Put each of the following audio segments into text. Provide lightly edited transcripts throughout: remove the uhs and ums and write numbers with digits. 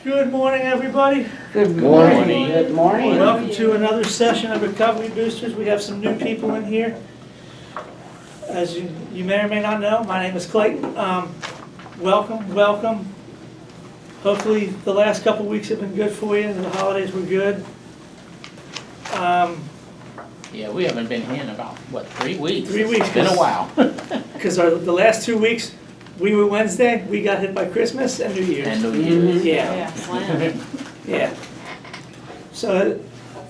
Good morning, everybody. Good morning. Good morning. Welcome to another session of Recovery Boosters. We have some new people in here. As you may or may not know, my name is Clayton. Welcome. Hopefully the last couple weeks have been good for you and the holidays were good. Yeah, we haven't been here in about, 3 weeks? 3 weeks. It's been a while. Because the last 2 weeks, we were Wednesday, we got hit by Christmas and New Year's. And New Year's. Yeah. Yeah. So,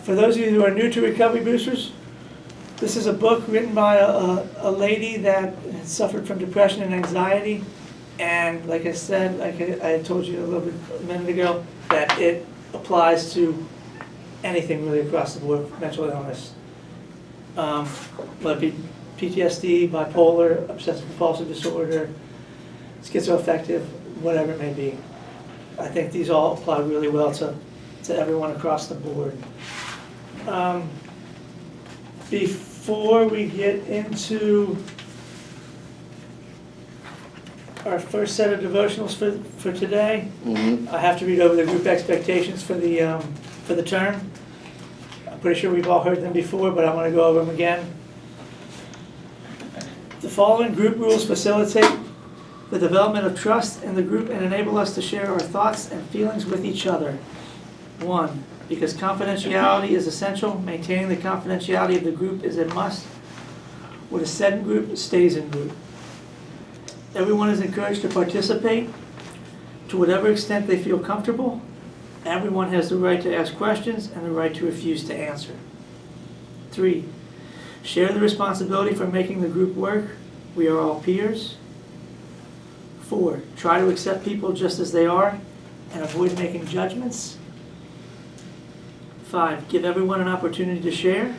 for those of you who are new to Recovery Boosters, this is a book written by a lady that suffered from depression and anxiety. And like I said, like I told you a minute ago, that it applies to anything really across the board, mental illness. Whether it be PTSD, bipolar, obsessive compulsive disorder, schizoaffective, whatever it may be. I think these all apply really well to everyone across the board. Before we get into our first set of devotionals for today, I have to read over the group expectations for the term. I'm pretty sure we've all heard them before, but I'm going to go over them again. The following group rules facilitate the development of trust in the group and enable us to share our thoughts and feelings with each other. 1, because confidentiality is essential, maintaining the confidentiality of the group is a must. What is said in group stays in group. Everyone is encouraged to participate to whatever extent they feel comfortable. Everyone has the right to ask questions and the right to refuse to answer. 3, share the responsibility for making the group work. We are all peers. 4, try to accept people just as they are and avoid making judgments. 5, give everyone an opportunity to share.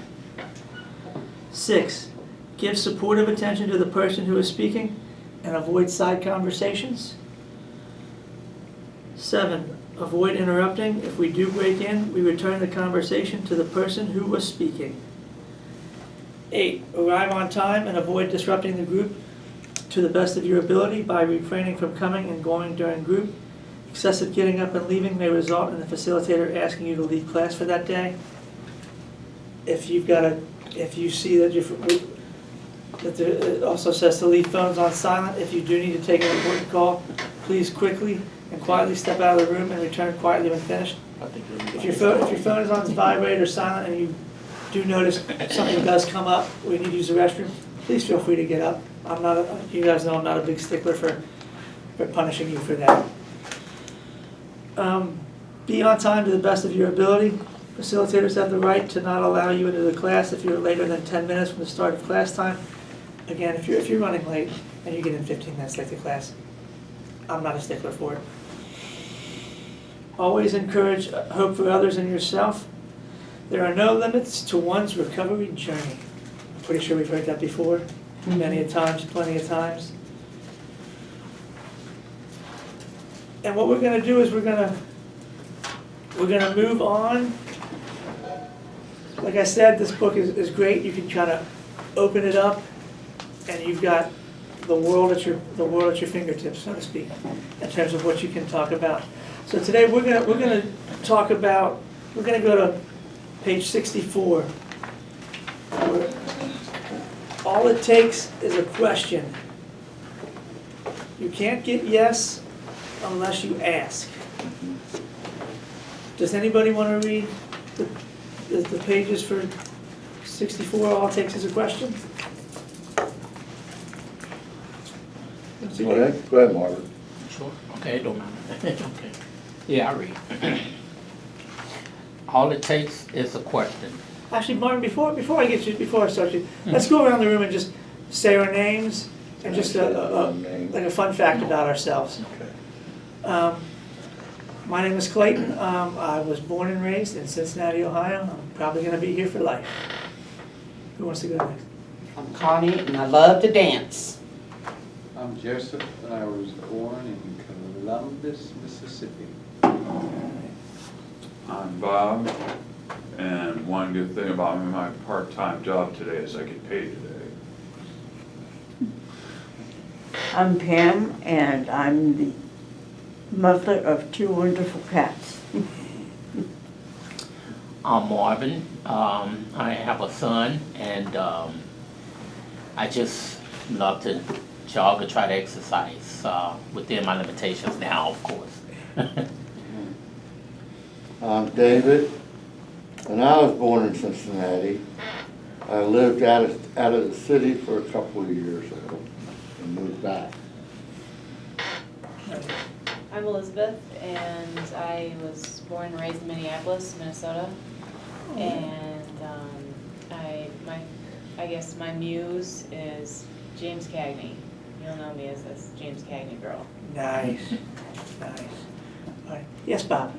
6, give supportive attention to the person who is speaking and avoid side conversations. 7, avoid interrupting. If we do break in, we return the conversation to the person who was speaking. 8, arrive on time and avoid disrupting the group to the best of your ability by refraining from coming and going during group. Excessive getting up and leaving may result in the facilitator asking you to leave class for that day. If you see that it also says to leave phones on silent. If you do need to take an important call, please quickly and quietly step out of the room and return quietly when finished. If your phone is on vibrate or silent and you do notice something does come up, we need to use the restroom, please feel free to get up. You guys know I'm not a big stickler for punishing you for that. Be on time to the best of your ability. Facilitators have the right to not allow you into the class if you're later than 10 minutes from the start of class time. Again, if you're running late and you get in 15 minutes late to class, I'm not a stickler for it. Always encourage hope for others and yourself. There are no limits to one's recovery journey. I'm pretty sure we've heard that before, many a times, plenty of times. And what we're going to do is we're going to move on. Like I said, this book is great. You can kind of open it up, and you've got the world at your fingertips, so to speak, in terms of what you can talk about. So today we're going to talk about. We're going to go to page 64. Where all it takes is a question. You can't get yes unless you ask. Does anybody want to read the pages for 64? All it takes is a question. Go ahead, Margaret. Sure. Okay, it don't matter. Okay. Yeah, I read. All it takes is a question. Actually, Martin, before I start you, let's go around the room and just say our names and just like a fun fact about ourselves. Okay. My name is Clayton. I was born and raised in Cincinnati, Ohio. I'm probably going to be here for life. Who wants to go next? I'm Connie, and I love to dance. I'm Joseph, and I was born in Columbus, Mississippi. I'm Bob, and one good thing about my part-time job today is I get paid today. I'm Pam, and I'm the mother of two wonderful cats. I'm Marvin. I have a son, and I just love to jog or try to exercise within my limitations now, of course. I'm David, and I was born in Cincinnati. I lived out of the city for a couple of years though, and moved back. I'm Elizabeth, and I was born and raised in Minneapolis, Minnesota. And I guess my muse is James Cagney. You'll know me as this James Cagney girl. Nice, nice. All right. Yes, Bob?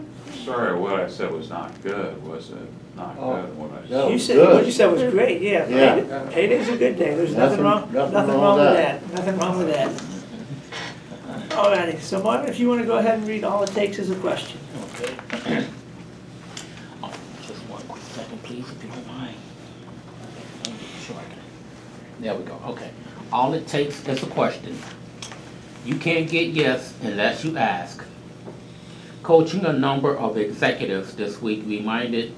Sorry, what I said was not good, was it? Not Oh, good, what I no. said. You said, good. what you said was great, yeah. Yeah. Payday's a good day, there's nothing wrong with that, nothing wrong with that. Alrighty, so Marvin, if you wanna go ahead and read all it takes is a question. Okay. Oh, just one quick second, please, if you don't mind. Okay, sure I can. There we go, okay. All it takes is a question. You can't get yes unless you ask. Coaching a number of executives this week reminded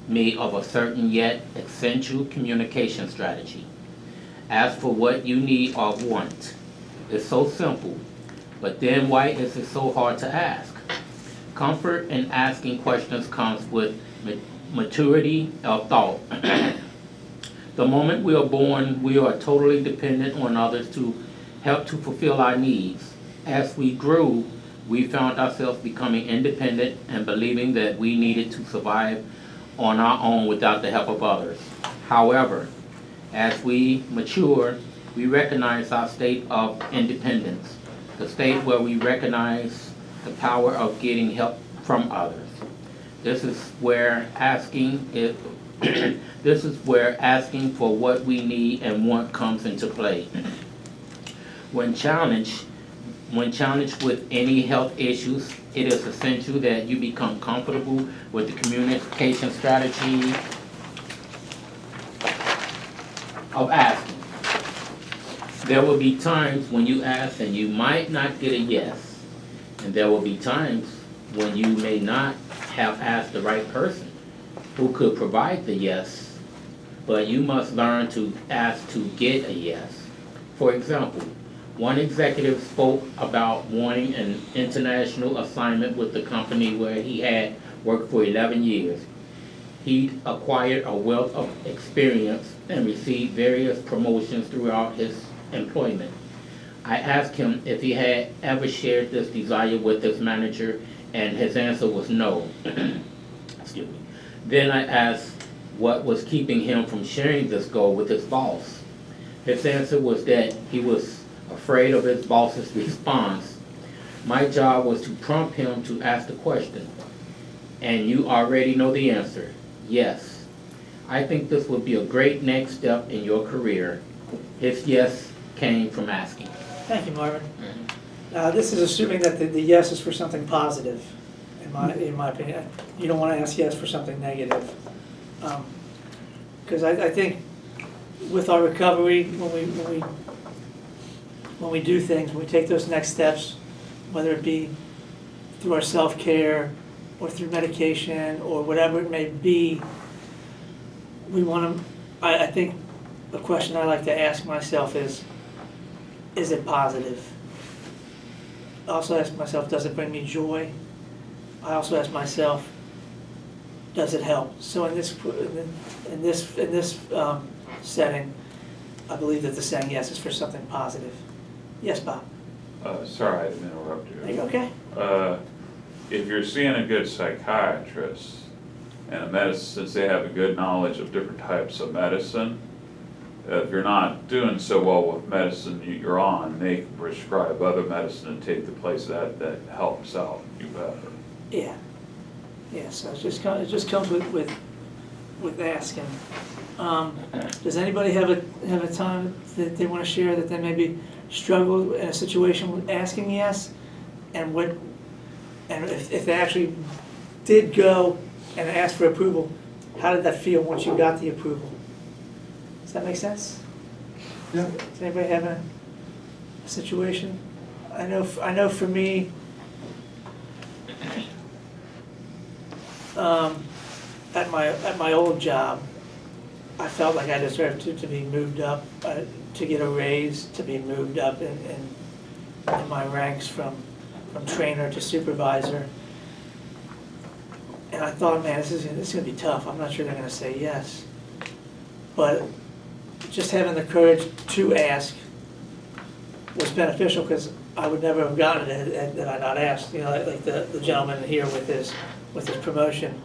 me of a certain yet essential communication strategy. Ask for what you need or want. It's so simple, but then why is it so hard to ask? Comfort in asking questions comes with maturity of thought. The moment we are born, we are totally dependent on others to help to fulfill our needs. As we grew, we found ourselves becoming independent and believing that we needed to survive on our own without the help of others. However, as we mature, we recognize our state of independence, the state where we recognize the power of getting help from others. This is where asking for what we need and want comes into play. When challenged with any health issues, it is essential that you become comfortable with the communication strategy of asking. There will be times when you ask and you might not get a yes, and there will be times when you may not have asked the right person who could provide the yes, but you must learn to ask to get a yes. For example, one executive spoke about wanting an international assignment with the company where he had worked for 11 years. He acquired a wealth of experience and received various promotions throughout his employment. I asked him if he had ever shared this desire with his manager, and his answer was no. Excuse me. Then I asked what was keeping him from sharing this goal with his boss. His answer was that he was afraid of his boss's response. My job was to prompt him to ask the question. And you already know the answer, yes. I think this would be a great next step in your career. His yes came from asking. Thank you, Marvin. This is assuming that the yes is for something positive, in my opinion. You don't want to ask yes for something negative. Because I think with our recovery, when we do things, when we take those next steps, whether it be through our self-care or through medication or whatever it may be, we want to, I think the question I like to ask myself is it positive? I also ask myself, does it bring me joy? I also ask myself, does it help? So in this setting, I believe that the saying yes is for something positive. Yes, Bob? Sorry, I didn't interrupt you. Are you okay? If you're seeing a good psychiatrist and a medicine, since they have a good knowledge of different types of medicine, if you're not doing so well with medicine you're on, they can prescribe other medicine and take the place of that helps out you better. Yeah. Yeah, so it just comes with asking. Does anybody have a time that they want to share that they maybe struggled in a situation with asking yes, and if they actually did go and ask for approval, how did that feel once you got the approval? Does that make sense? Yeah. Does anybody have a situation? I know for me, At my old job, I felt like I deserved to be moved up, to get a raise, to be moved up in my ranks from trainer to supervisor. And I thought, man, this is gonna be tough. I'm not sure they're gonna say yes. But just having the courage to ask was beneficial, because I would never have gotten it had I not asked. You know, like the gentleman here with his promotion.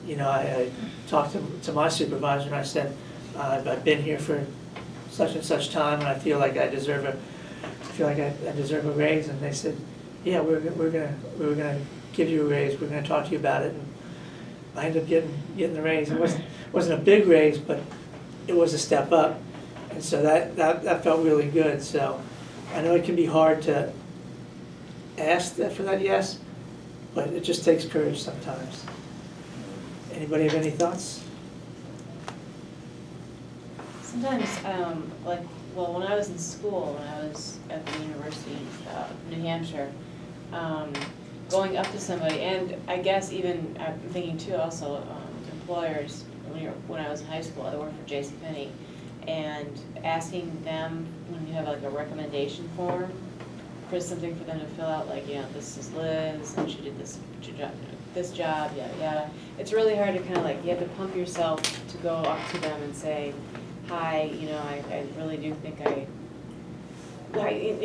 You know, I talked to my supervisor and I said, I've been here for such and such time, and I feel like I deserve I deserve a raise. And they said, yeah, we're gonna give you a raise. We're gonna talk to you about it. And I ended up getting the raise. It wasn't a big raise, but it was a step up, and so that felt really good. So I know it can be hard to ask for that yes, but it just takes courage sometimes. Anybody have any thoughts? Sometimes, when I was in school, when I was at the University of New Hampshire, going up to somebody, and I guess even, I'm thinking too also, employers, when I was in high school, I worked for JCPenney, and asking them, when you have like a recommendation form, for something for them to fill out, like, you know, this is Liz, and she did this job, yada, yada. It's really hard to kind of like, you have to pump yourself to go up to them and say, hi, you know, I really do think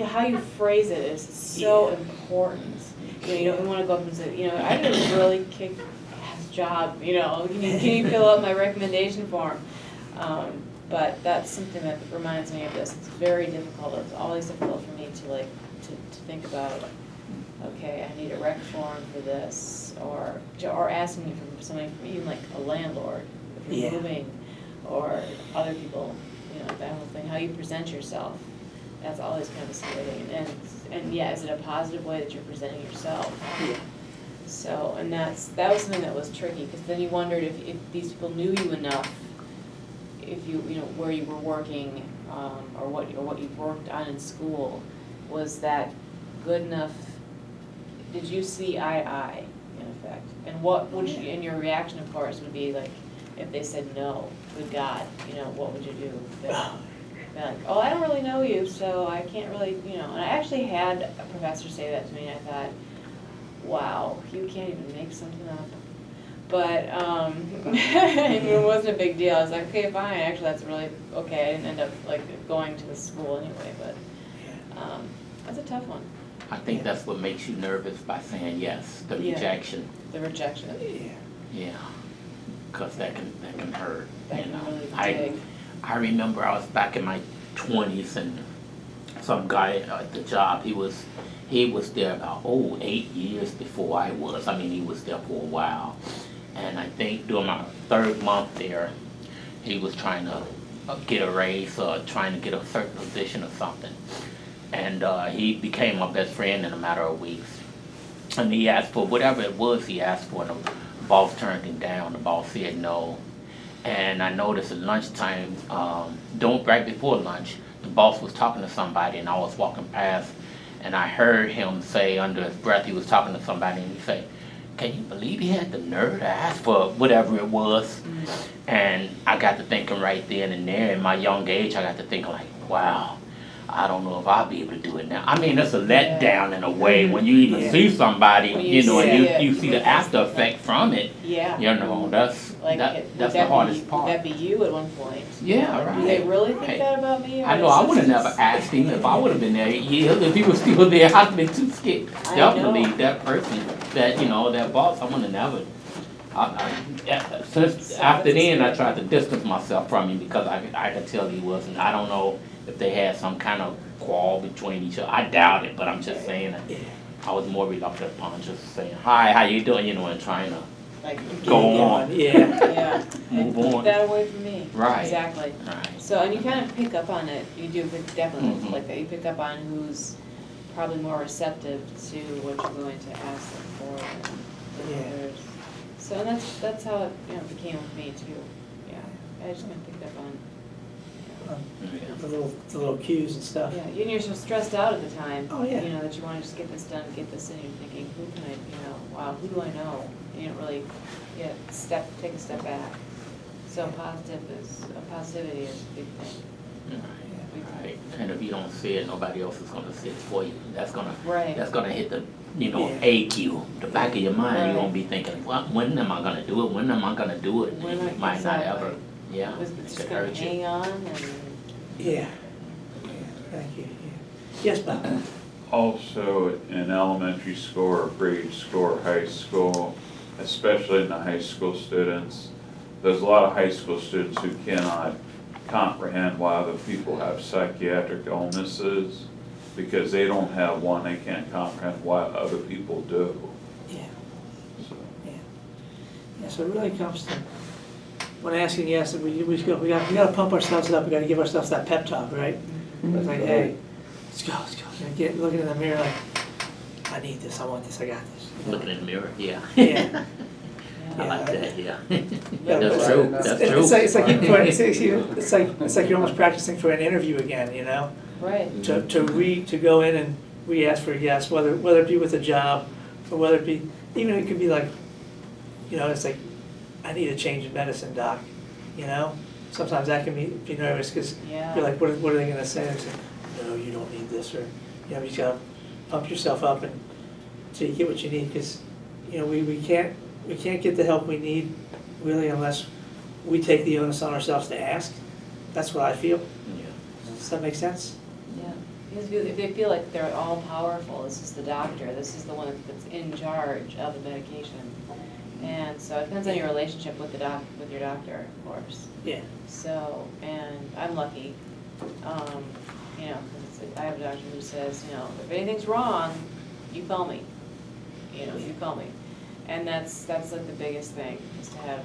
how you phrase it is so important. You know, you don't want to go up and say, you know, I did a really kick-ass job, you know, can you fill out my recommendation form? But that's something that reminds me of this. It's very difficult. It's always difficult for me to think about, okay, I need a rec form for this, or asking me from somebody, even like a landlord, if you're moving, or other people, you know, that whole thing, how you present yourself. That's always kind of a scary thing. And yeah, is it a positive way that you're presenting yourself? Yeah. So, and that was something that was tricky, because then you wondered if these people knew you enough, if you know, where you were working, or what you worked on in school, was that good enough? Did you see eye to eye, in effect? And what would you, and your reaction, of course, would be like, if they said no, good God, you know, what would you do? They're like, oh, I don't really know you, so I can't really, you know. And I actually had a professor say that to me, and I thought, wow, you can't even make something up. But it wasn't a big deal. I was like, okay, fine. Actually, that's really okay. I didn't end up like going to the school anyway, but that's a tough one. I think that's what makes you nervous by saying yes, the rejection. The rejection. Yeah, because that can hurt. That you can know. really dig. I remember I was back in my 20s, and some guy at the job, he was there about 8 years before I was. I mean, he was there for a while. And I think during my 3rd month there, he was trying to get a raise or trying to get a certain position or something. And he became my best friend in a matter of weeks. And he asked for whatever it was he asked for, and the boss turned him down. The boss said no. And I noticed at lunchtime, right before lunch, the boss was talking to somebody, and I was walking past, and I heard him say under his breath, he was talking to somebody, and he said, can you believe he had the nerve to ask for whatever it was? And I got to thinking right then and there, in my young age, I got to thinking like, wow, I don't know if I'll be able to do it now. I mean, it's a letdown in a way when you even see somebody, When you know, see and it, you see the after effect from it. Yeah. You know, that's Like, the hardest part. Would that be you at one point? Yeah, right. Do they really think Right. that about me? Or I know is I this would have never just- asked him if I would have been there 8 years. If he was still there, I'd have been too scared. I Definitely know. that person, that boss, I would have never. Since after then, I tried to distance myself from him because I could tell he wasn't. I don't know if they had some kind of quarrel between each other. I doubt it, but I'm just saying that I was more reluctant upon just saying, hi, how you doing, you know, and trying to Like, go on. Yeah. yeah. Move Keep on. that away from me. Right. Exactly. Right. So, and you kind of pick up on it. You do definitely Mhm. like that. You pick up on who's probably more receptive to what you're going to ask them for than Yeah. others. So, and that's how it became with me too. Yeah. I just kind of picked up on the little cues and stuff. Yeah, and you're so stressed out at the time. Oh, yeah. You know, that you wanna just get this done, get this in, you're thinking, who can I, wow, who do I know? And you don't really, take a step back. So positivity is a big thing. Right, and if you don't see it, nobody else is gonna see it for you. That's gonna Right. hit the, Yeah. ache you, the back of your mind. You're Right. gonna be thinking, well, when am I gonna do it? When am I gonna do it? When And you might not exactly. ever, yeah, It's it just could gonna hurt you. hang on and, Yeah. Thank you, yeah. Yes, Bob? Also, in elementary school or grade school or high school, especially in the high school students, there's a lot of high school students who cannot comprehend why other people have psychiatric illnesses because they don't have one, they can't comprehend why other people do. Yeah. So, Yeah, so it really comes to, when asking yes, we gotta pump ourselves up, we gotta give ourselves that pep talk, right? It's like, hey, let's go. You know, looking in the mirror like, I need this, I want this, I got this. You know? Looking in the mirror, yeah. Yeah. I like that, yeah. Yeah, That's but- true, that's true. It's like you're almost practicing for an interview again, you know? right, To go in and re-ask for a yes, whether it be with a job, or whether it be, even it could be like, you know, it's like, I need a change in medicine, doc, you know? Sometimes that can be nervous, because yeah. you're like, what are they gonna say? It's like, no, you don't need this, or, you know, you just gotta pump yourself up until you get what you need, because, you know, we can't get the help we need really unless we take the onus on ourselves to ask. That's what I feel. Yeah. Does that make sense? Yeah, because if they feel like they're all powerful, this is the doctor, this is the one that's in charge of the medication. And so it depends on your relationship with with your doctor, of course. Yeah. So, and I'm lucky, you know, 'cause I have a doctor who says, you know, if anything's wrong, you call me. You know, you call me. And that's like the biggest thing, is to have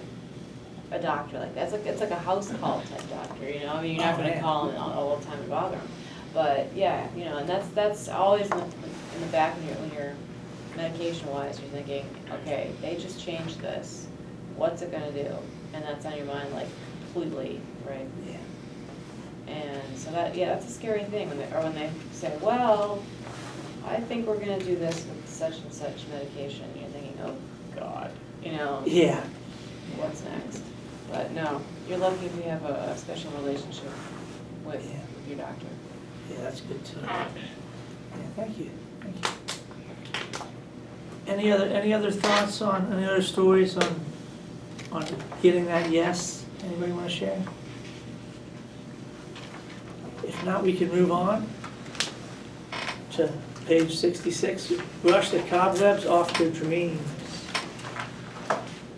a doctor like that. It's like a house call type doctor, you know, I mean, you're not Oh, gonna yeah. call him all the time to bother him. But, yeah, you know, and that's always in the back when you're medication wise, you're thinking, okay, they just changed this, what's it gonna do? And that's on your mind like completely, right? Yeah. And so that's a scary thing when they say, well, I think we're gonna do this with such and such medication, you're thinking, oh, God, you know, Yeah. what's next? But no, you're lucky if you have a special relationship with Yeah. your doctor. Yeah, that's good too. Yeah, thank you. Any other thoughts on, any other stories on getting that yes? Anybody wanna share? If not, we can move on to page 66. Brush the cobwebs off your dreams.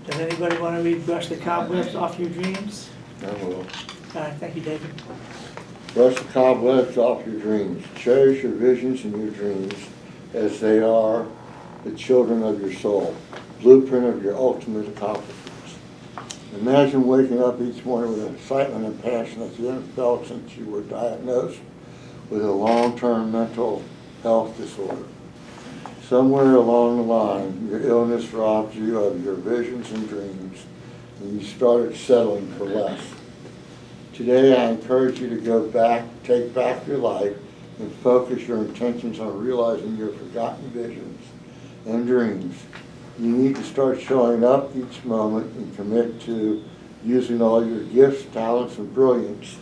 Does anybody wanna read Brush the Cobwebs Off Your Dreams? I will. All right, thank you, David. Brush the cobwebs off your dreams. Cherish your visions and your dreams as they are the children of your soul, blueprint of your ultimate accomplishments. Imagine waking up each morning with excitement and passion that you haven't felt since you were diagnosed with a long-term mental health disorder. Somewhere along the line, your illness robbed you of your visions and dreams, and you started settling for less. Today, I encourage you to go back, take back your life, and focus your intentions on realizing your forgotten visions and dreams. You need to start showing up each moment and commit to using all your gifts, talents, and brilliance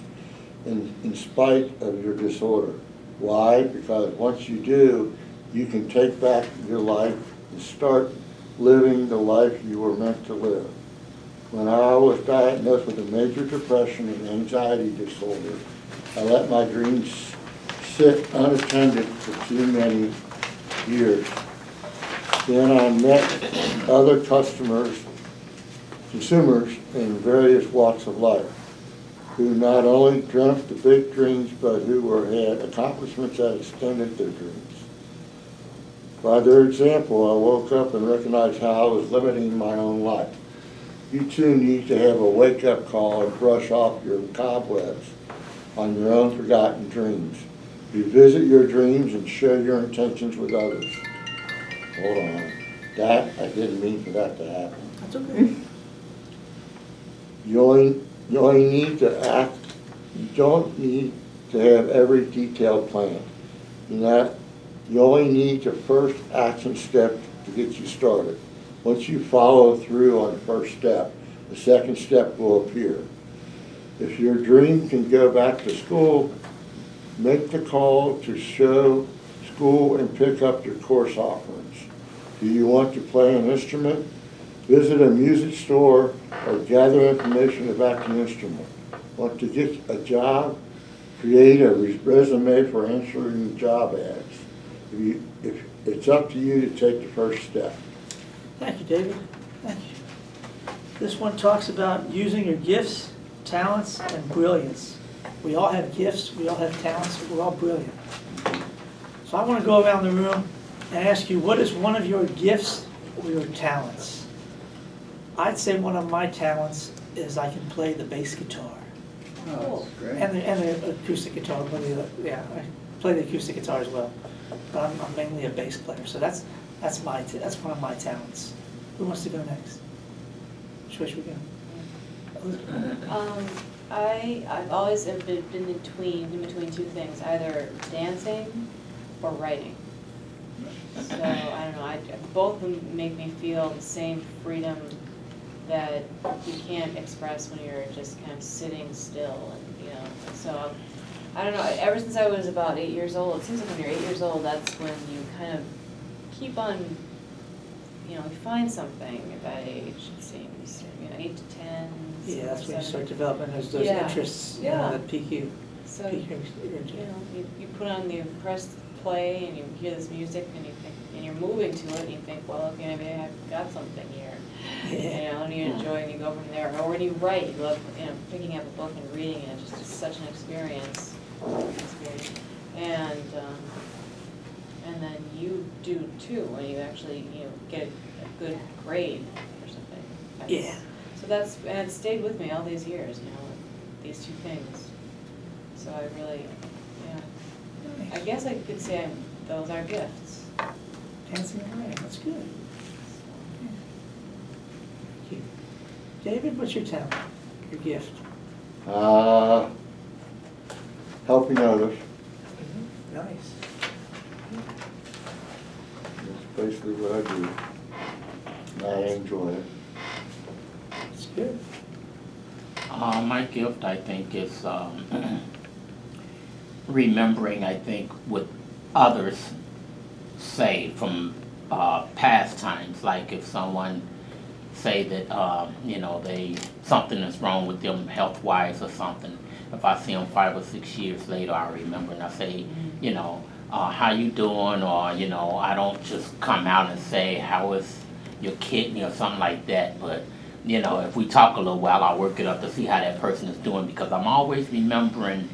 in spite of your disorder. Why? Because once you do, you can take back your life and start living the life you were meant to live. When I was diagnosed with a major depression and anxiety disorder, I let my dreams sit unattended for too many years. Then I met other consumers in various walks of life who not only dreamt the big dreams, but who had accomplishments that extended their dreams. By their example, I woke up and recognized how I was limiting my own life. You too need to have a wake-up call and brush off your cobwebs on your own forgotten dreams. Revisit your dreams and share your intentions with others. Hold on. I didn't mean for that to happen. That's okay. You only need to act You don't need to have every detailed plan. You only need the first action step to get you started. Once you follow through on the first step, the second step will appear. If your dream can go back to school, make the call to show school and pick up your course offerings. Do you want to play an instrument? Visit a music store or gather information about the instrument. Want to get a job? Create a resume for answering job ads. If it's up to you to take the first step. Thank you, David. Thank you. This one talks about using your gifts, talents, and brilliance. We all have gifts, we all have talents, we're all brilliant. So I want to go around the room and ask you, what is one of your gifts or your talents? I'd say one of my talents is I can play the bass guitar. Oh, that's great. And the acoustic guitar, I play the acoustic guitar as well. But I'm mainly a bass player, so that's one of my talents. Who wants to go next? Which way should we go? I've always been in between two things, either dancing or writing. So, I don't know, both of them make me feel the same freedom that you can't express when you're just kind of sitting still, and, so, I don't know, ever since I was about 8 years old, it seems like when you're 8 years old, that's when you kind of keep on, you find something at that age, it seems, 8 to 10. Yeah, that's when you 7. start developing those Yeah. interests, Yeah. that pique you. So, Pique your interest. you put on press play and you hear this music and you think, and you're moving to it and you think, well, okay, maybe I've got something here. Yeah. And you enjoy and you go from there. Or when you write, you love, picking up a book and reading it, it's just such an experience. And then you do too, when you actually, get a good grade or something. Yeah. So and it stayed with me all these years, these two things. So I really, I guess I could say those are gifts. Dancing and writing, that's good. Thank you. David, what's your talent, your gift? Helping others. Nice. That's basically what I do. And I enjoy it. That's good. My gift, I think, is remembering, I think, what others say from past times. Like if someone say that, something is wrong with them health-wise or something. If I see them 5 or 6 years later, I remember and I say, how you doing? Or, I don't just come out and say, how is your kidney or something like that. But, if we talk a little while, I'll work it up to see how that person is doing, because I'm always remembering,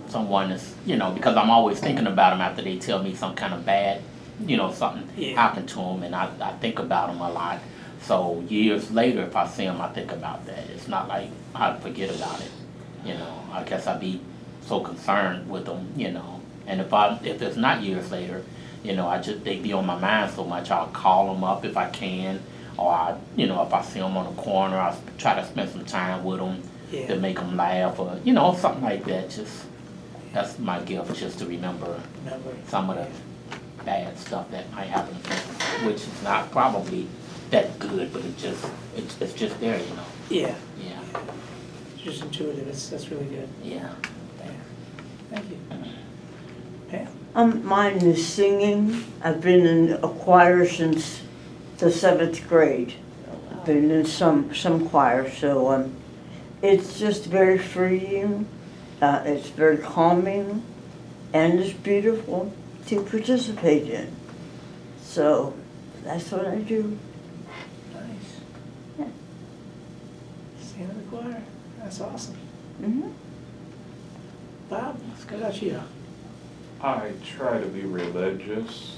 someone is, because I'm always thinking about them after they tell me some kind of bad, something happened to them, and I think about them a lot. So years later, if I see them, I think about that. It's not like I forget about it, I guess I'd be so concerned with them, and if it's not years later, they be on my mind so much, I'll call them up if I can, or if I see them on the corner, I'll try to spend some time with them to make them laugh, or, something like that. That's my gift, just to remember some of the bad stuff that might happen, which is not probably that good, but it's just there, Yeah. Yeah. It's just intuitive, that's really good. Yeah. Thank you. Pam? Mine is singing. I've been in a choir since the 7th grade. Been in some choir, so it's just very freeing. It's very calming, and it's beautiful to participate in. So that's what I do. Nice. Yeah. Singing in the choir, that's awesome. Mm-hmm. Bob, what about you? I try to be religious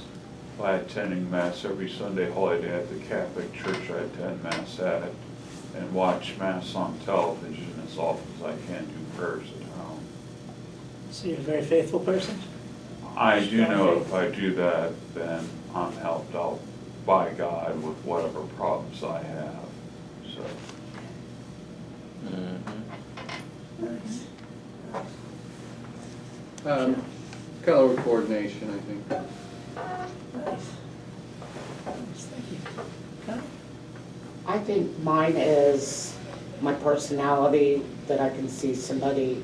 by attending Mass every Sunday holiday at the Catholic Church I attend Mass at, and watch Mass on television as often as I can, do prayers at home. So you're a very faithful person? I do know if I do that, then I'm helped out by God with whatever problems I have, so. Mm-hmm. Nice. Color coordination, I think. Nice. Nice, thank you. Connie? I think mine is my personality, that I can see somebody,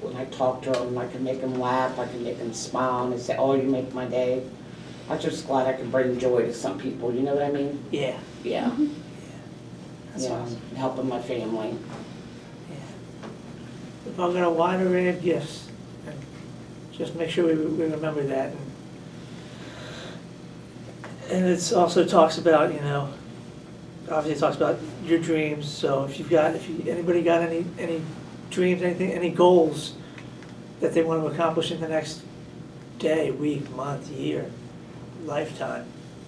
when I talk to them, I can make them laugh, I can make them smile, and they say, oh, you make my day. I'm just glad I can bring joy to some people, you know what I mean? Yeah, Yeah, that's yeah, awesome. helping my family. Yeah. We've all got a wide array of gifts, and just make sure we remember that. And it's also talks about, you know, obviously it talks about your dreams, so if anybody got any dreams, anything, any goals that they want to accomplish in the next day, week, month, year, lifetime,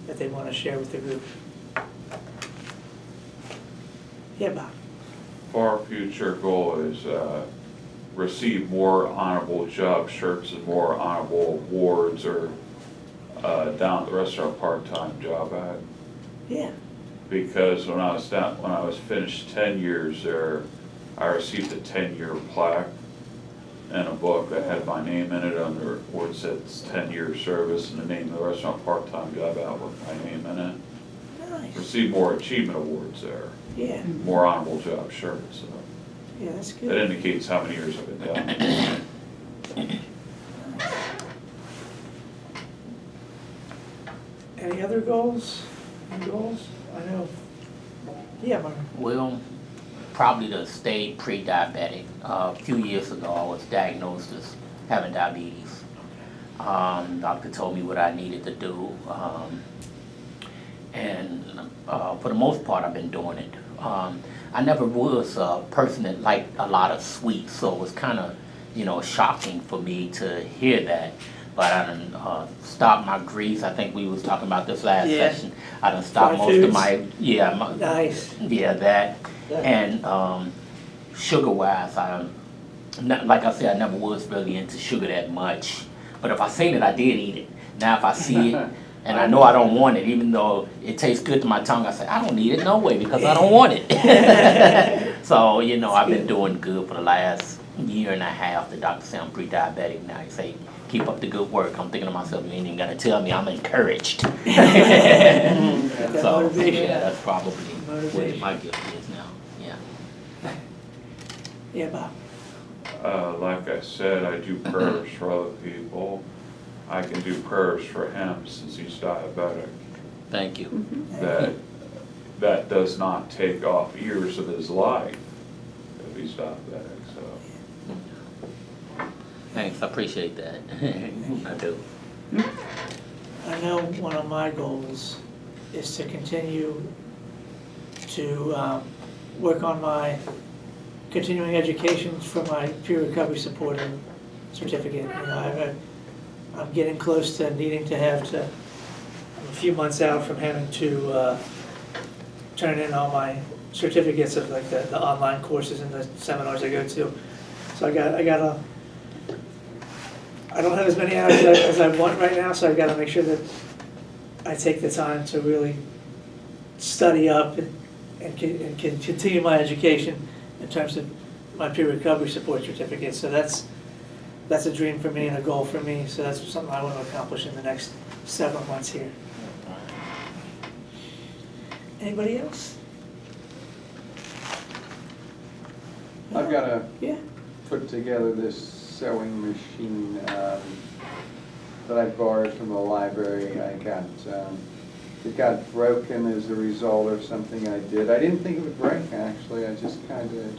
that they want to share with the group. Yeah, Bob? Our future goal is receive more honorable job shirts and more honorable awards, or down at the rest of our part-time job ad. Yeah. Because when I was finished 10 years there, I received a 10-year plaque and a book that had my name in it under where it said 10-year service, and the name of the restaurant part-time job out with my name in it. Nice. Received more achievement awards there, Yeah, more honorable job shirts. So yeah, that's that good. indicates how many years I've been down there. Any other goals? Any goals? I know. Yeah, Mark. Well, probably to stay pre-diabetic. A few years ago, I was diagnosed as having diabetes. Doctor told me what I needed to do, and for the most part, I've been doing it. I never was a person that liked a lot of sweets, so it was kind of, you know, shocking for me to hear that. But I done stopped my grease. I think we was talking about this last Yeah. session. I done stopped Fried most of foods. my, Nice. that. Good. And sugar wise, like I said, I never was really into sugar that much. But if I seen it, I did eat it. Now if I see it and I know I don't want it, even though it tastes good to my tongue, I say, I don't need it no way because I don't want it. So, you know, I've been doing good for the last year and a half. The doctor said I'm pre-diabetic now. He say, keep up the good work. I'm thinking to myself, you ain't even gotta tell me, I'm encouraged. That So, motivation. yeah, that's probably what Motivation. my gift is now, yeah. Yeah, Bob. Like I said, I do prayers for other people. I can do prayers for him since he's diabetic. Thank you. That does not take off years of his life if he's diabetic, so. Thanks, I appreciate that. I do. I know one of my goals is to continue to work on my continuing education for my peer recovery supporter certificate. You know, I'm getting close to needing to I'm a few months out from having to turn in all my certificates of like the online courses and the seminars I go to. So I don't have as many hours as I want right now, so I've got to make sure that I take the time to really study up and continue my education in terms of my peer recovery support certificate. So that's a dream for me and a goal for me. So that's something I want to accomplish in the next several months here. Anybody else? I've got to Yeah. put together this sewing machine that I borrowed from the library. It got broken as a result of something I did. I didn't think it would break, actually. I just kind of didn't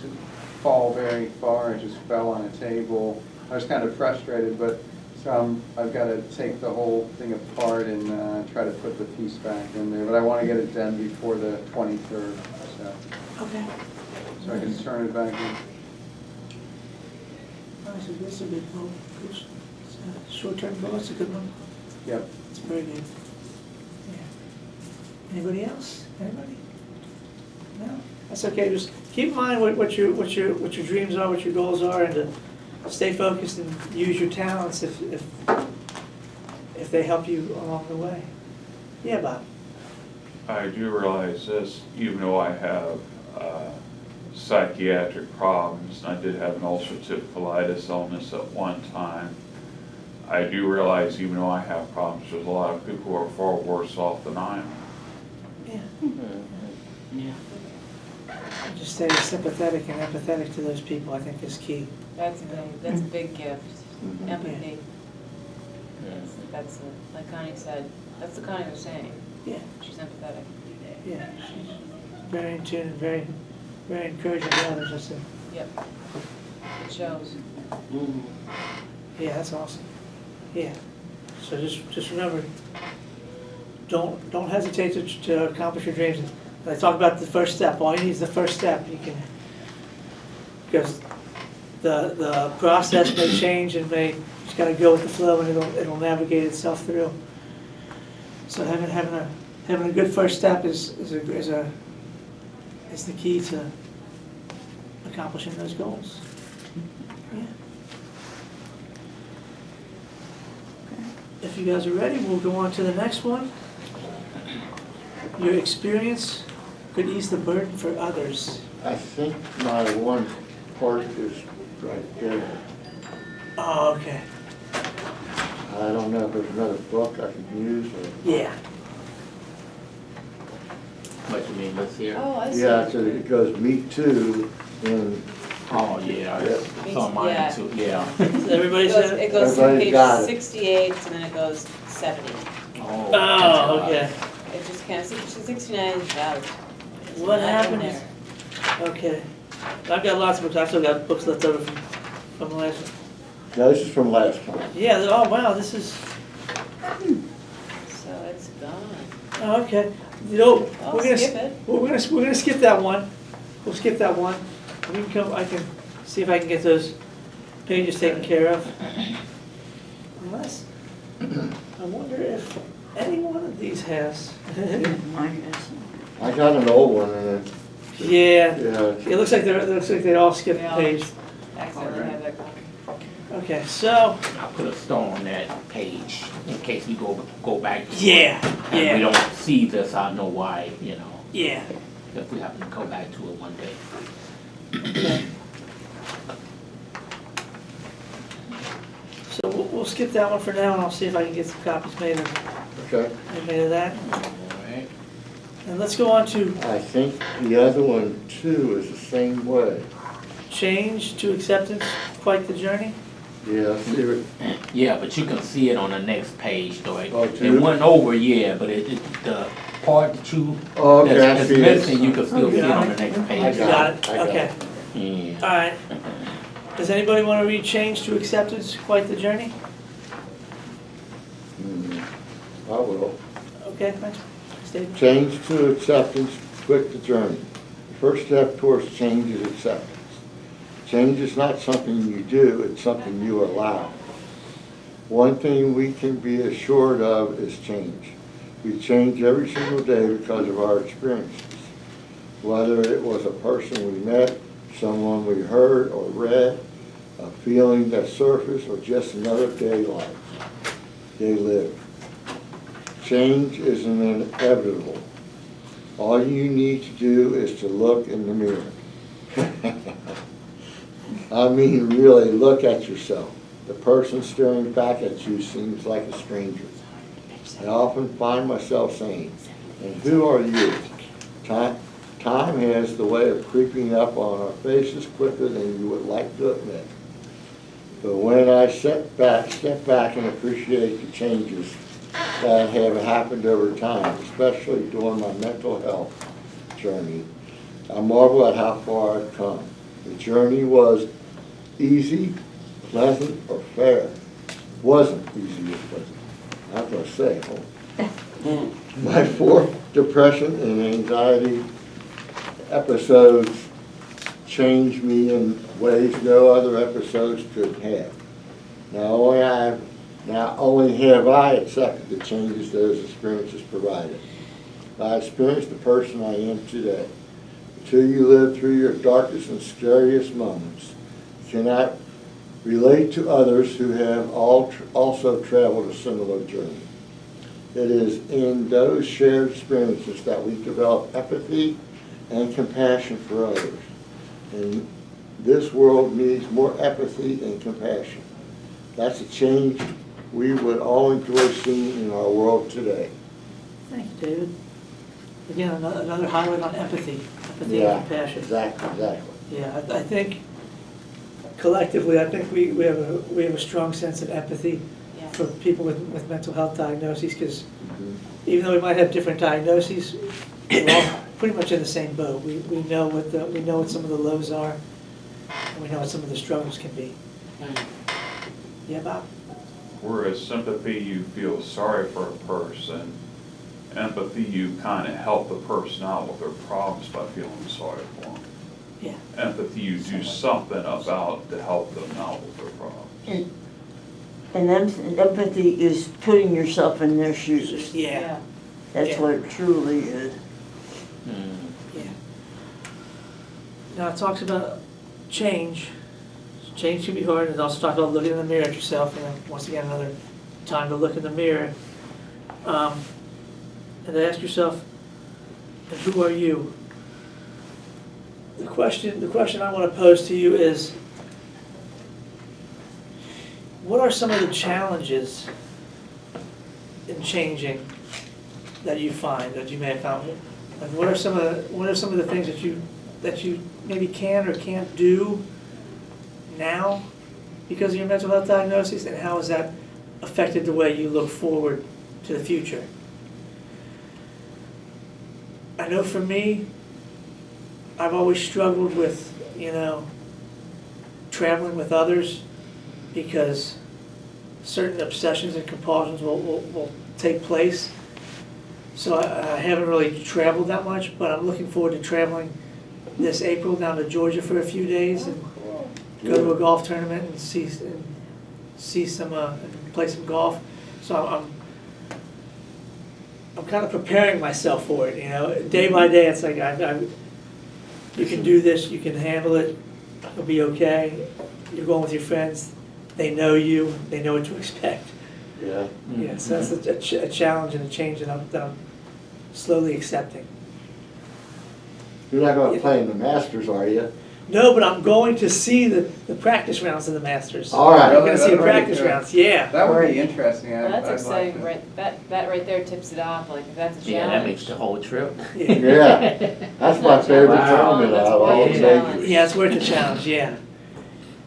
fall very far. I just fell on a table. I was kind of frustrated, but so I've got to take the whole thing apart and try to put the piece back in there. But I want to get it done before the 23rd, Okay. so I can turn it back in. Nice, that's a good goal. Good. It's a short-term goal, it's a good one. Yep. It's very good. Yeah. Anybody else? Anybody? No? That's okay, just keep in mind what your dreams are, what your goals are, and to stay focused and use your talents if they help you along the way. Yeah, Bob? I do realize this, even though I have psychiatric problems, and I did have an ulcerative colitis illness at one time. I do realize even though I have problems, there's a lot of people who are far worse off than I am. Yeah. Just staying sympathetic and empathetic to those people, I think is key. That's a big gift, empathy. Yeah. That's, like Connie said, that's what Connie was saying. Yeah. She's empathetic. Yeah, she's very in tune and very, very encouraging to others, I said. Yep. It shows. Yeah, that's awesome. Yeah, so just remember, don't hesitate to accomplish your dreams. And I talk about the first step, all you need is the first step, you can, because the process may change and may, just gotta go with the flow and it'll navigate itself through. So having a good first step is the key to accomplishing those goals. Yeah. If you guys are ready, we'll go on to the next one. Your experience could ease the burden for others. I think my one part is right there. Oh, okay. I don't know if there's another book I could use or. Yeah. What you mean, let's hear? Oh, I see. Yeah, so it goes me too, and Oh, yeah, it's on mine Yeah. too, yeah. So everybody said? It goes to Everybody's got page it. 68 and then it goes 70. Oh, okay. It just kind of, 69 is out. It's What not in happened there. is- Okay. I've got lots of books, I've still got books left over from the last one. no, this is from last time. Yeah, oh wow, this is, So it's gone. oh, okay. You know, I'll we're gonna, skip it. we're gonna skip that one. We'll skip that one. We can come, I can see if I can get those pages taken care of. Unless, I wonder if any one of these has. Mine isn't. I got an old one and Yeah, yeah, it looks like they all skipped They the all page. Accidentally have that gone. Okay, so, I put a star on that page in case we go back to it. yeah, And we yeah, don't see this, I know why, you know, yeah. if we happen to go back to it one day. Okay. So we'll skip that one for now, and I'll see if I can get some copies made of okay. that. Alright. And let's go on to I think the other one too is the same way. change to acceptance, quite the journey. Yeah, see what, Yeah, but you can see it on the next page though. Oh, It too? went over, yeah, but the part that you, oh, okay, I that's see missing, you it. can still see it on the next I page. Got it, I got okay. Yeah. All right. Does anybody want to read change to acceptance, quite the journey? I will. Okay, thanks, Steve. Change to acceptance, quit the journey. The first step towards change is acceptance. Change is not something you do, it's something you allow. One thing we can be assured of is change. We change every single day because of our experiences. Whether it was a person we met, someone we heard or read, a feeling that surfaced, or just another day lived. Change is inevitable. All you need to do is to look in the mirror. I mean, really, look at yourself. The person staring back at you seems like a stranger. I often find myself saying, and who are you? Time has the way of creeping up on our faces quicker than you would like to admit. But when I step back and appreciate the changes that have happened over time, especially during my mental health journey, I marvel at how far I've come. The journey was easy, pleasant, or fair. Wasn't easy or pleasant. I was gonna say, my 4 depression and anxiety episodes changed me in ways no other episodes could have. Not only have I accepted the changes those experiences provided, I experienced the person I am today. Until you live through your darkest and scariest moments, you cannot relate to others who have also traveled a similar journey. It is in those shared experiences that we develop empathy and compassion for others. And this world needs more empathy and compassion. That's a change we would all enjoy seeing in our world today. Thank you, David. Again, another highlight on empathy and Yeah, compassion. exactly. Yeah, I think collectively, I think we have a strong sense of empathy Yeah. for people with mental health diagnoses, because Mhm. even though we might have different diagnoses, we're all pretty much in the same boat. We know what some of the lows are, and we know what some of the struggles can be. Yeah, Bob? Whereas sympathy, you feel sorry for a person. Empathy, you kind of help the person out with their problems by feeling sorry for them. Yeah. Empathy, you do something about to help them out with their problems. And empathy is putting yourself in their shoes. Yeah, That's Yeah. what it truly is. yeah. Now, it talks about change. Change can be hard, and it also talks about looking in the mirror at yourself, once again, another time to look in the mirror. And to ask yourself, and who are you? The question I want to pose to you is, what are some of the challenges in changing that you find, that you may have found? And what are some of the things that you maybe can or can't do now because of your mental health diagnosis, and how has that affected the way you look forward to the future? I know for me, I've always struggled with, traveling with others, because certain obsessions and compulsions will take place. So I haven't really traveled that much, but I'm looking forward to traveling this April down to Georgia for a few days and go to a golf tournament and see some and play some golf. So I'm kind of preparing myself for it. Day by day, it's like you can do this, you can handle it, it'll be okay. You're going with your friends, they know you, they know what to expect. Yeah. Yeah, so that's a challenge and a change that I'm slowly accepting. You're not gonna play in the Masters, are you? No, but I'm going to see the practice rounds of the Masters. All right. I'm gonna see the Really? practice rounds, yeah. That would be interesting. Well, that's I'd like exciting, to- right, that right there tips it off, like, if that's a challenge. Yeah, that makes the whole trip. Yeah, that's my favorite Wow. tournament That's out of all worth the the challenge. majors. Yeah, it's worth the challenge, yeah.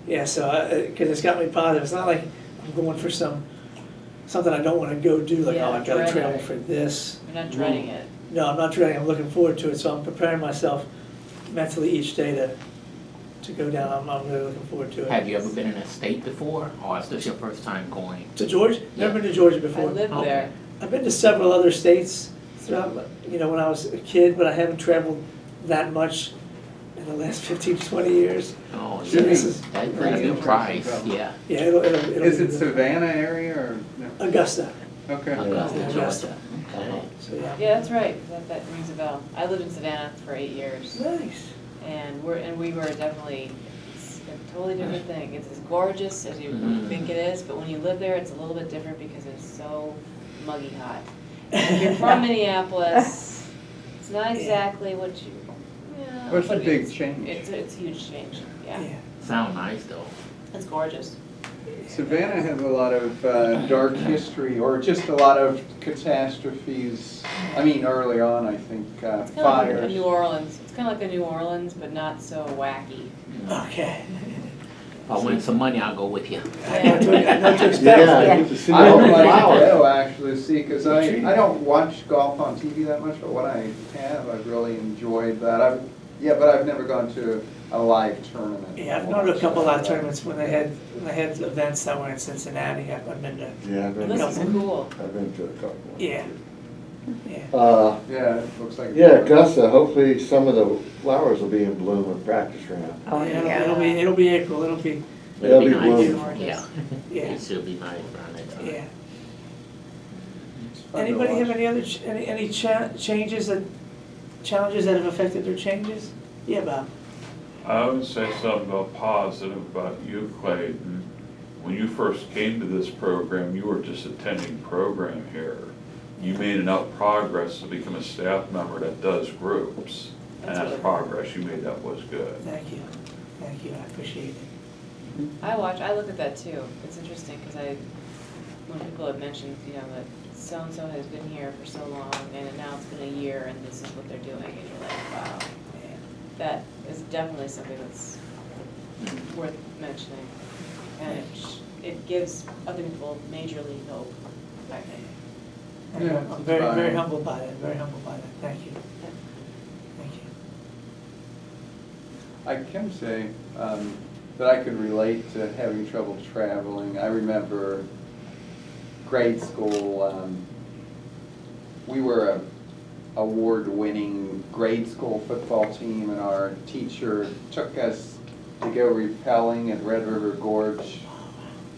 Yeah, so, because it's got me positive. It's not like I'm going for something I don't want to go do, like, Yeah, oh, I've got to dread travel it. for this. You're not dreading it. No, I'm not dreading, I'm looking forward to it, so I'm preparing myself mentally each day to go down. I'm really looking forward to it. Have you ever been in a state before, or is this your first time going? To Georgia? Never been to Georgia I before. lived Okay. there. I've been to several other states throughout, when I was a kid, but I haven't traveled that much in the last 15 to 20 years. Oh, So yeah, this is, that's a new price, yeah. yeah, it'll Is be it good. Savannah area or, no? Augusta, Okay. Augusta, Yeah. Georgia. Okay. so yeah. Yeah, that's right, that rings a bell. I lived in Savannah for 8 years, Nice. and we were definitely, it's a totally different thing. It's as gorgeous as you Mhm. think it is, but when you live there, it's a little bit different because it's so muggy hot. And if you're from Minneapolis, it's not exactly what you, yeah. What's the but big it's- change? It's a huge change, yeah. Sound nice, though. It's gorgeous. Savannah has a lot of dark history, or just a lot of catastrophes. I mean, early on, I think, It's kind of like a fires. New Orleans. It's kind of like a New Orleans, but not so wacky. Okay. If I win some money, I'll go with you. I know what to expect. Yeah, get to see I all would the like to flowers. go, actually, see, because I don't watch golf on TV that much, but what I have, I've really enjoyed that. But I've never gone to a live tournament. Yeah, I've gone to a couple of live tournaments when they had events that were in Cincinnati. I've been to, Yeah, I've been, This is cool. I've been to a couple. yeah, yeah. Yeah, it looks like. Yeah, Augusta, hopefully some of the flowers will be in bloom in practice round. Oh, Yeah, it'll be April, it'll be, It'll be nice. blooming. Yeah, yeah, it should be nice around that time. yeah. It's fun to Anybody have watch. any other, challenges that have affected their changes? Yeah, Bob? I would say something about positive about you, Clayton. When you first came to this program, you were just attending program here. You made enough progress to become a staff member that does groups. And that's progress, you made, that was good. Thank you, I appreciate it. I look at that too. It's interesting, because when people have mentioned, that so-and-so has been here for so long, and now it's been a year, and this is what they're doing, and you're like, wow. That is definitely something that's worth mentioning. And it gives other people majorly hope, I think. Yeah, I'm it's very, very fine. humbled by that, thank you. Thank you. I can say that I could relate to having trouble traveling. I remember grade school, we were a award-winning grade school football team, and our teacher took us to go rappelling at Red River Gorge.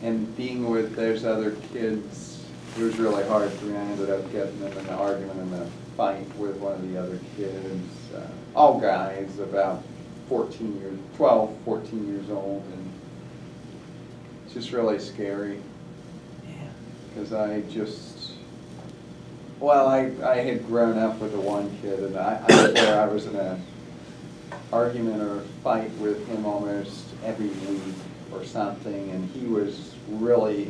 And being with those other kids, it was really hard for me. I ended up getting in an argument and a fight with one of the other kids. All guys, about 12, 14 years old, and it's just really scary. Yeah. Because I had grown up with the one kid, and I was in an argument or a fight with him almost every week or something, and he was really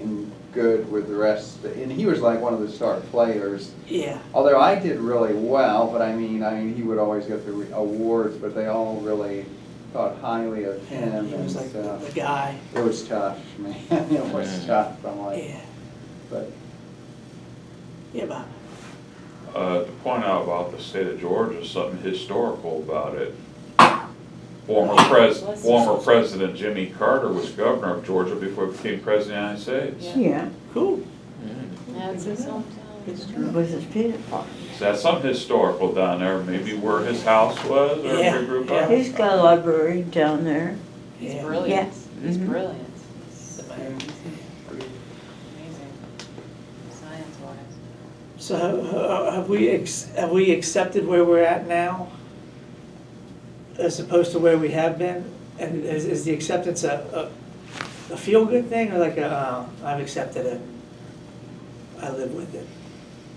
good with the rest, and he was like one of the star players. Yeah. Although I did really well, but I mean, he would always get the awards, but they all really thought highly of him. He was and like so the guy. it was tough, man. It was tough. I'm like, Yeah. but Yeah, Bob. To point out about the state of Georgia, something historical about it. Former President Jimmy Carter was governor of Georgia before he became president of the United States. Yeah, Cool. That's his hometown. it was his peanut farm. So that's something historical down there, maybe where his house was or Yeah, where he grew yeah. up. He's got a library down there. He's Yeah. brilliant. Yeah. He's Mhm. brilliant. The man. Amazing. Science-wise. So have we accepted where we're at now? As opposed to where we have been? And is the acceptance a feel-good thing, or like I've accepted it, I live with it?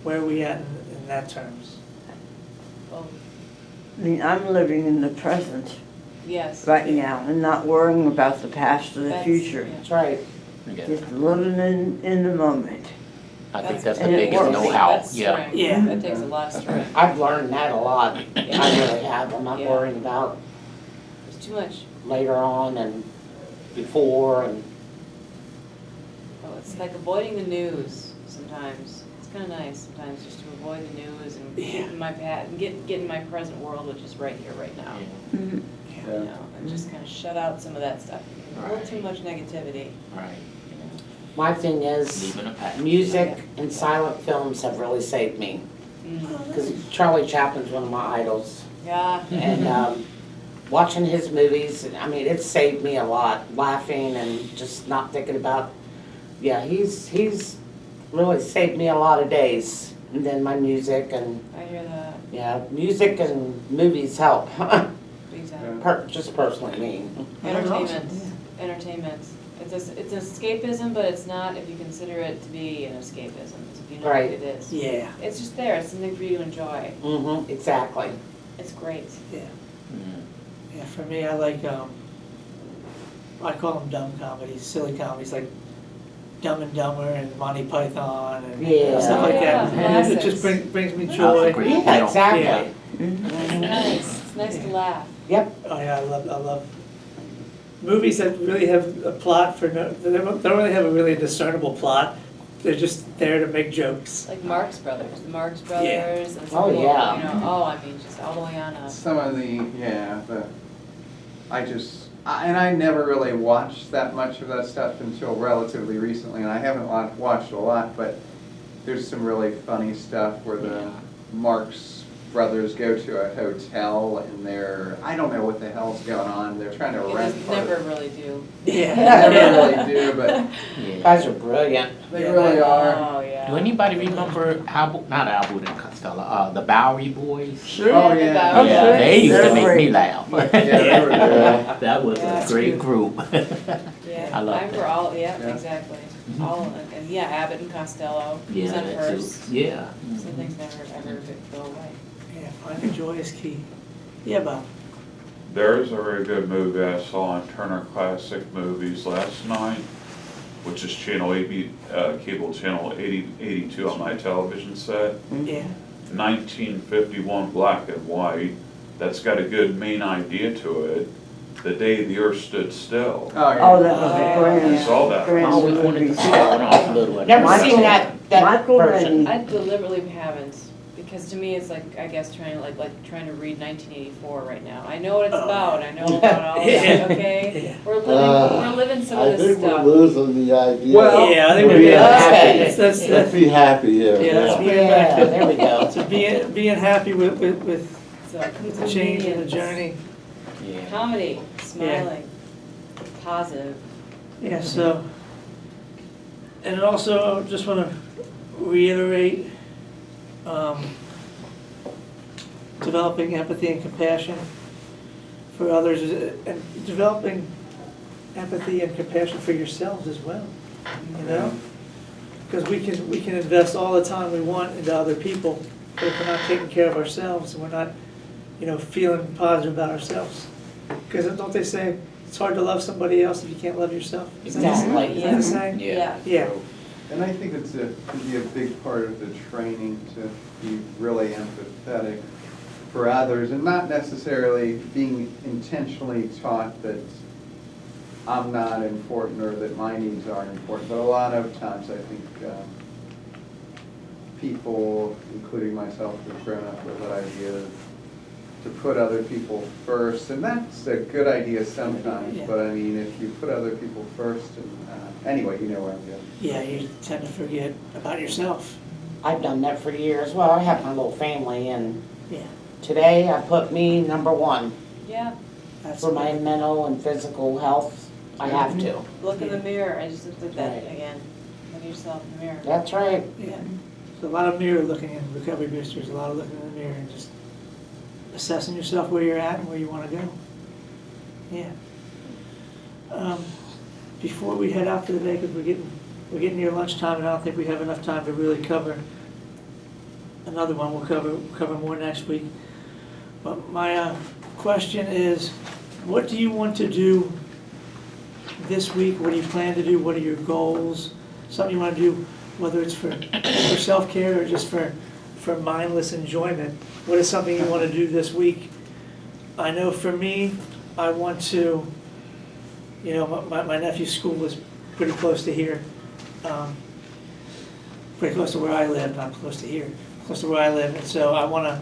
Where are we at in that terms? Well, I mean, I'm living in the present yes. right now and not worrying about the past or the That's- future. yeah. That's right. Yeah. Just living in the moment. I think that's the And it biggest works. know-how, That's yeah. strength. Yeah. That takes a lot of strength. I've learned that a lot. I really have. I'm not Yeah. worrying about There's too much. later on and before and Oh, it's like avoiding the news sometimes. It's kind of nice sometimes just to avoid the news and get in my get in my present world, which is right here, right now. Mhm. yeah. And just kind of shut out some of that stuff. A little Right. too much negativity. Right, my thing is, leaving a pack. music and silent films have really saved me. Because Charlie Chaplin's one of my idols. Yeah. And watching his movies, I mean, it saved me a lot, laughing and just not thinking about, yeah, he's really saved me a lot of days. And then my music and, I hear that. yeah, music and movies help. Big time. Just personally me. Entertainment. Entertainment. It's escapism, but it's not if you consider it to be an escapism. It's if you know Right. what it is. Yeah, It's just there. It's something for you to enjoy. Mm-hmm, exactly. It's great. yeah. Mm. Yeah, for me, I like, I call them dumb comedies, silly comedies, like Dumb and Dumber and Monty Python and Yeah. stuff like Oh, yeah, that. And it just classics. brings me That's joy. a great Yeah, deal. exactly. Yeah. It's nice. It's nice to laugh. Yep, Oh yeah, I love movies that really have a plot for no, they don't really have a really discernible plot. They're just there to make jokes. Like Marx Brothers, the Marx Brothers, Yeah. and some Oh, people, yeah. you know, I mean, just all the way on up. Some of I never really watched that much of that stuff until relatively recently, and I haven't watched a lot, but there's some really funny stuff where the Marx Brothers go to a hotel and I don't know what the hell's going on, they're trying to It rent. does part of- never really do. Yeah. They never really do, but Yeah. guys are brilliant. they Yeah, really are. Oh, yeah. Do anybody remember not Albert and Costello, the Bowery Boys? Sure. Oh, the yeah. Bowery Yeah, Boys. they used to They're make me great. laugh. Yeah, they were good. That was Yeah. a great group. Yeah, I love remember that. all, yeah, Yeah. exactly. All, and yeah, Abbott and Costello, Yeah, who's on that too. first. Yeah. Some things never, ever go away. Yeah, finding joy is key. Yeah, Bob. There's a very good movie I saw on Turner Classic Movies last night, which is channel 80, cable channel 82 on my television set. Yeah. 1951 black and white. That's got a good main idea to it. The Day the Earth Stood Still. Oh, yeah. Oh, that was a Oh, grand. I saw that. I grand always wanted movie. to see that when I was little. Never Michael- seen that Michael version. Redden. I deliberately haven't, because to me, it's like, I guess, trying to, like trying to read 1984 right now. I know what it's about, I know about all of Yeah. it, okay? Yeah. We're living some I of this think we're stuff. losing the idea. Well- Yeah, I think We're we're, being yeah, happy. that's, Let's be happy here. Yeah, let's be- Yeah, there we go. so being happy with So, the change in the comedians, journey. Yeah. Comedy, smiling, positive. Yeah, so, and also, I just want to reiterate, developing empathy and compassion for others, and developing empathy and compassion for yourselves as well, you know? Because we can invest all the time we want into other people, but if we're not taking care of ourselves, and we're not, feeling positive about ourselves. Because don't they say, it's hard to love somebody else if you can't love yourself? Is that the- Exactly. Is that the saying? Yeah. Yeah. And I think it's to be a big part of the training to be really empathetic for others and not necessarily being intentionally taught that I'm not important or that my needs aren't important. But a lot of times I think people, including myself, have grown up with that idea to put other people first. And that's a good idea sometimes, Yeah. but I mean, if you put other people first, and anyway, you know where I'm going. Yeah, you tend to forget about yourself. I've done that for years. Well, I have my little family, and Yeah, today I put me number one Yeah, that's. for my mental and physical health. I have to. look in the mirror, I just looked at that Right. again. Look at yourself in the mirror. That's right. Yeah, there's a lot of mirror looking in Recovery Boosters, a lot of looking in the mirror and just assessing yourself where you're at and where you want to go. Yeah. Before we head out for the day, because we're getting near lunchtime, and I don't think we have enough time to really cover another one. We'll cover more next week. But my question is, what do you want to do this week? What do you plan to do? What are your goals? Something you want to do, whether it's for self-care or just for mindless enjoyment. What is something you want to do this week? I know for me, I want to, my nephew's school is pretty close to here. Pretty close to where I live, not close to here, close to where I live. And so I want to,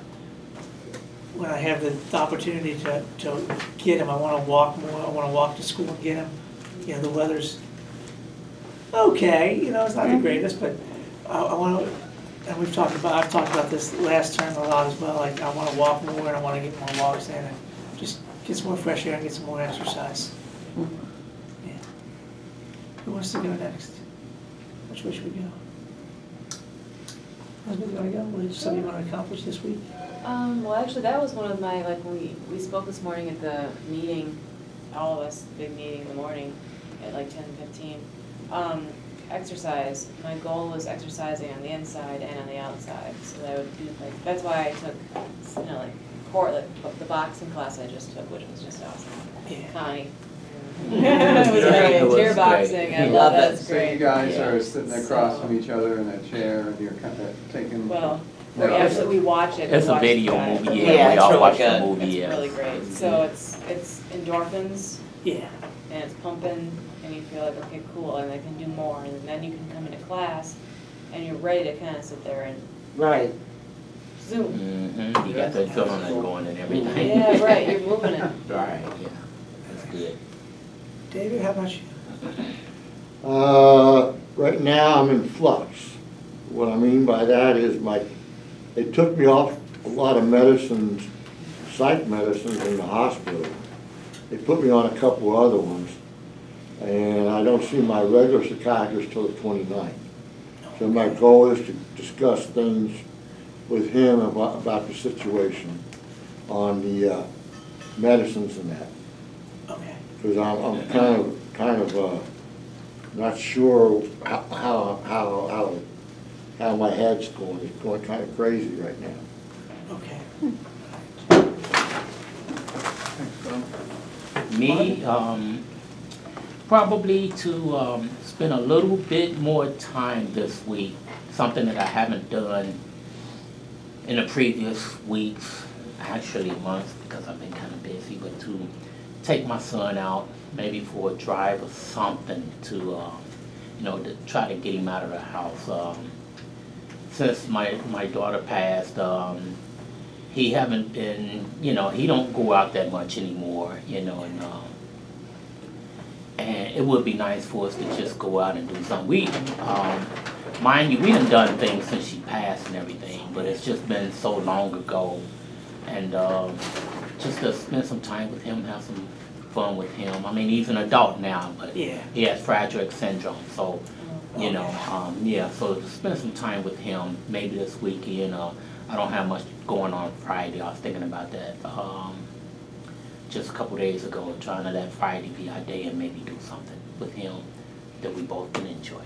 when I have the opportunity to get him, I want to walk more. I want to walk to school and get him. The weather's okay, it's not the greatest, but I want to, and I've talked about this last term a lot as well, like I want to walk more and I want to get more walks in and just get some more fresh air and get some more exercise. Yeah. Who wants to go next? Which way should we go? Elizabeth, you want to go? What is something you want to accomplish this week? Well, actually, that was one of my, like, we spoke this morning at the meeting, all of us, big meeting in the morning at like 10:15. Exercise, my goal was exercising on the inside and on the outside, so that I would do, like, that's why I took, the boxing class I just took, which was just awesome. Yeah. Connie. It was Yeah, great, it was cheer great. boxing, I Love love it. that, it's So great. you guys Yeah. are sitting across So- from each other in a chair and you're kind of taking. Well, No. we actually, we watch it. It's we a watch video the guy. movie, Yeah, yeah, we it's all really watched good. the movie, yeah. It's really great, so it's endorphins, Yeah. and it's pumping, and you feel like, okay, cool, and I can do more, and then you can come into class, and you're ready to kind of sit there and Right. zoom. Mm-hmm, you got the adrenaline going and everything. Yeah, right, you're moving it. Right, yeah, that's good. David, how about you? Right now, I'm in flux. What I mean by that is they took me off a lot of medicines, psych medicines in the hospital. They put me on a couple other ones, and I don't see my regular psychiatrist till the 29th. So my goal is to discuss things with him about the situation on the medicines and that. Okay. Because I'm kind of not sure how my head's going. It's going kind of crazy right now. Okay. Me, probably to spend a little bit more time this week, something that I haven't done in the previous weeks, actually months, because I've been kind of busy, but to take my son out, maybe for a drive or something to, to try to get him out of the house. Since my daughter passed, he haven't been, he don't go out that much anymore, and it would be nice for us to just go out and do something. We, mind you, we done things since she passed and everything, but it's just been so long ago. And just to spend some time with him, have some fun with him. I mean, he's an adult now, but Yeah. he has Fragile X syndrome, so, so to spend some time with him, maybe this weekend. I don't have much going on Friday. I was thinking about that just a couple days ago, trying to let Friday be our day and maybe do something with him that we both can enjoy.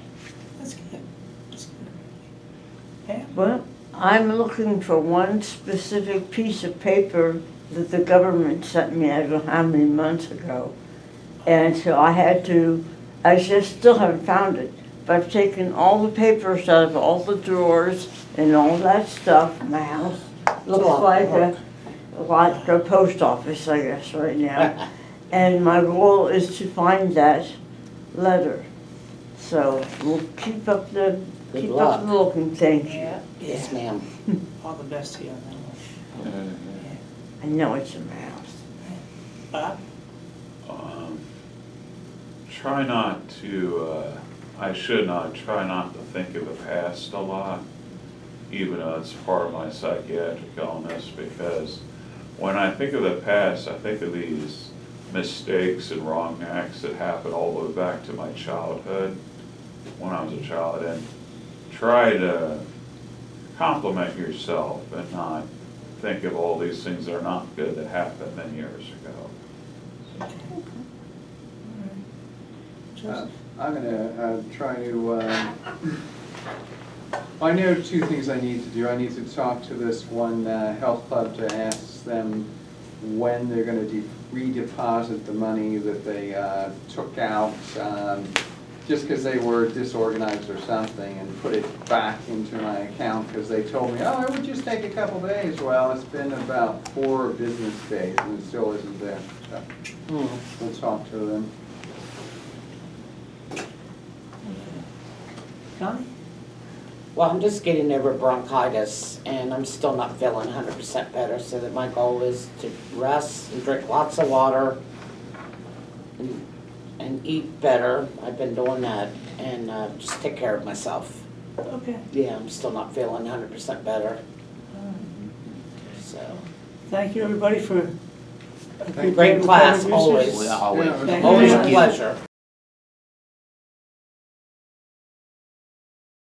That's good. That's good. Pam? Well, I'm looking for one specific piece of paper that the government sent me, I don't know how many months ago. And so I just still haven't found it. But I've taken all the papers out of all the drawers and all that stuff in my house. Looks like a post office, I guess, right now. And my goal is to find that letter. So we'll keep up the luck. looking, thank you. Yeah. Yes, ma'am. All the best to you on that one. I know it's a mouse. Bob? Try not to, try not to think of the past a lot, even though it's part of my psychiatric illness, because when I think of the past, I think of these mistakes and wrong acts that happened all the way back to my childhood, when I was a child, and try to compliment yourself and not think of all these things that are not good that happened many years ago. I'm gonna try to, I know two things I need to do. I need to talk to this one health club to ask them when they're gonna redeposit the money that they took out, just because they were disorganized or something, and put it back into my account, because they told me, oh, it would just take a couple days. Well, it's been about 4 business days and it still isn't there. So we'll talk to them. Connie? Well, I'm just getting over bronchitis, and I'm still not feeling 100% better, so that my goal is to rest and drink lots of water and eat better. I've been doing that, and just take care of myself. Okay. Yeah, I'm still not feeling 100% better, so. Thank you, everybody, for a good Great class, research. always. We always, Yeah, Thank Always you. a pleasure.